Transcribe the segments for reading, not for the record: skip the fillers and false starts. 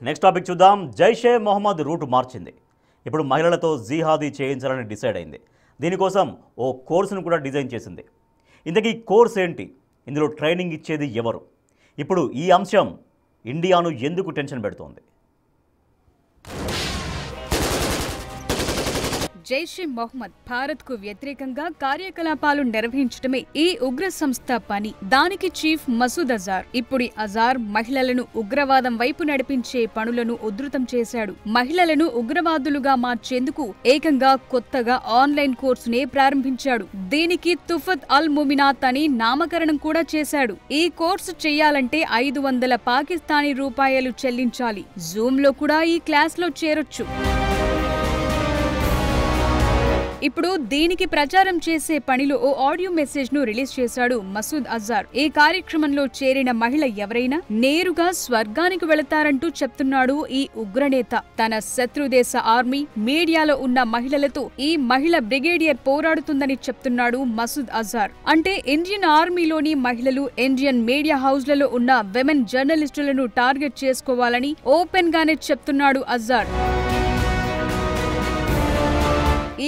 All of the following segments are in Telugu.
నెక్స్ట్ టాపిక్ చూద్దాం. జైషే మొహమ్మద్ రూట్ మార్చింది. ఇప్పుడు మహిళలతో జిహాదీ చేయించాలని డిసైడ్ అయింది. దీనికోసం ఓ కోర్సును కూడా డిజైన్ చేసింది. ఇంతకీ కోర్స్ ఏంటి, ఇందులో ట్రైనింగ్ ఇచ్చేది ఎవరు? ఇప్పుడు ఈ అంశం ఇండియాను ఎందుకు టెన్షన్ పెడుతోంది? జైషే మొహమ్మద్ భారత్ కు వ్యతిరేకంగా కార్యకలాపాలు నిర్వహించడమే ఈ ఉగ్ర సంస్థ పని. దానికి చీఫ్ మసూద్ అజార్. ఇప్పుడు అజార్ మహిళలను ఉగ్రవాదం వైపు నడిపించే పనులను ఉధృతం చేశాడు. మహిళలను ఉగ్రవాదులుగా మార్చేందుకు ఏకంగా కొత్తగా ఆన్లైన్ కోర్సునే ప్రారంభించాడు. దీనికి తుఫత్ అల్ ముమినాత్ అని నామకరణం కూడా చేశాడు. ఈ కోర్సు చేయాలంటే 500 పాకిస్తానీ రూపాయలు చెల్లించాలి. జూమ్ లో కూడా ఈ క్లాస్ లో చేరొచ్చు. ఇప్పుడు దీనికి ప్రచారం చేసే పనిలో ఓ ఆడియో మెసేజ్ ను రిలీజ్ చేశాడు మసూద్ అజార్. ఈ కార్యక్రమంలో చేరిన మహిళ ఎవరైనా నేరుగా స్వర్గానికి వెళతారంటూ చెప్తున్నాడు ఈ ఉగ్రనేత. తన శత్రుదేశ ఆర్మీ మీడియాలో ఉన్న మహిళలతో ఈ మహిళ బ్రిగేడియర్ పోరాడుతుందని చెప్తున్నాడు మసూద్ అజార్. అంటే ఇండియన్ ఆర్మీలోని మహిళలు ఇండియన్ మీడియా హౌస్లలో ఉన్న విమెన్ జర్నలిస్టులను టార్గెట్ చేసుకోవాలని ఓపెన్ గానే చెప్తున్నాడు అజార్.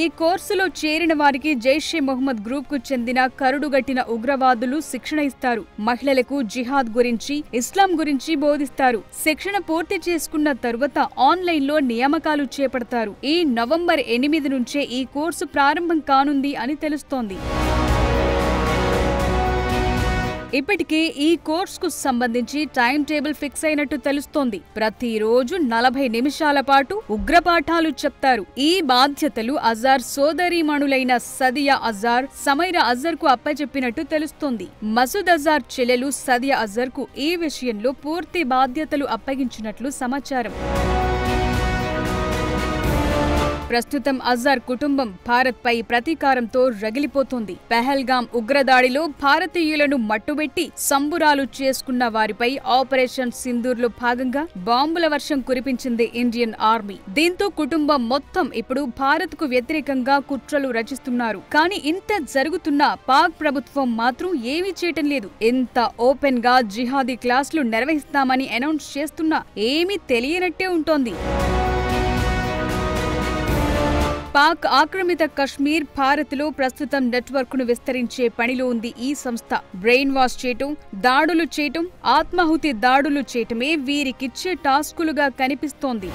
ఈ కోర్సులో చేరిన వారికి జైషే మొహమ్మద్ గ్రూప్ కు చెందిన కరుడుగట్టిన ఉగ్రవాదులు శిక్షణ ఇస్తారు. మహిళలకు జిహాద్ గురించి, ఇస్లాం గురించి బోధిస్తారు. శిక్షణ పూర్తి చేసుకున్న తరువాత ఆన్లైన్ లో నియామకాలు చేపడతారు. ఈ నవంబర్ 8 నుంచే ఈ కోర్సు ప్రారంభం కానుంది అని తెలుస్తోంది. ఇప్పటికే ఈ కోర్సుకు సంబంధించి టైం టేబుల్ ఫిక్స్ అయినట్టు తెలుస్తోంది. ప్రతిరోజు 40 నిమిషాల పాటు ఉగ్రపాఠాలు చెప్తారు. ఈ బాధ్యతలు అజార్ సోదరీమణులైన సదియా అజార్, సమైరా అజార్ కు అప్పచెప్పినట్టు తెలుస్తోంది. మసూద్ అజార్ చెల్లెలు సదియా అజార్ కు ఈ విషయంలో పూర్తి బాధ్యతలు అప్పగించినట్లు సమాచారం. ప్రస్తుతం అజార్ కుటుంబం భారత్ పై ప్రతీకారంతో రగిలిపోతోంది. పెహల్గాం ఉగ్రదాడిలో భారతీయులను మట్టుబెట్టి సంబురాలు చేసుకున్న వారిపై ఆపరేషన్ సింధూర్ లో భాగంగా బాంబుల వర్షం కురిపించింది ఇండియన్ ఆర్మీ. దీంతో కుటుంబం మొత్తం ఇప్పుడు భారత్ కు వ్యతిరేకంగా కుట్రలు రచిస్తున్నారు. కానీ ఇంత జరుగుతున్నా పాక్ ప్రభుత్వం మాత్రం ఏమీ చేయటం లేదు. ఇంత ఓపెన్ గా జిహాదీ క్లాసులు నిర్వహిస్తామని అనౌన్స్ చేస్తున్నా ఏమీ తెలియనట్టే ఉంటోంది. పాక్ ఆక్రమిత కశ్మీర్, భారత్ లో ప్రస్తుతం నెట్వర్క్ ను విస్తరించే పనిలో ఉంది ఈ సంస్థ. బ్రెయిన్ వాష్ చేయటం, దాడులు చేయటం, ఆత్మాహుతి దాడులు చేయటమే వీరికిచ్చే టాస్కులుగా కనిపిస్తోంది.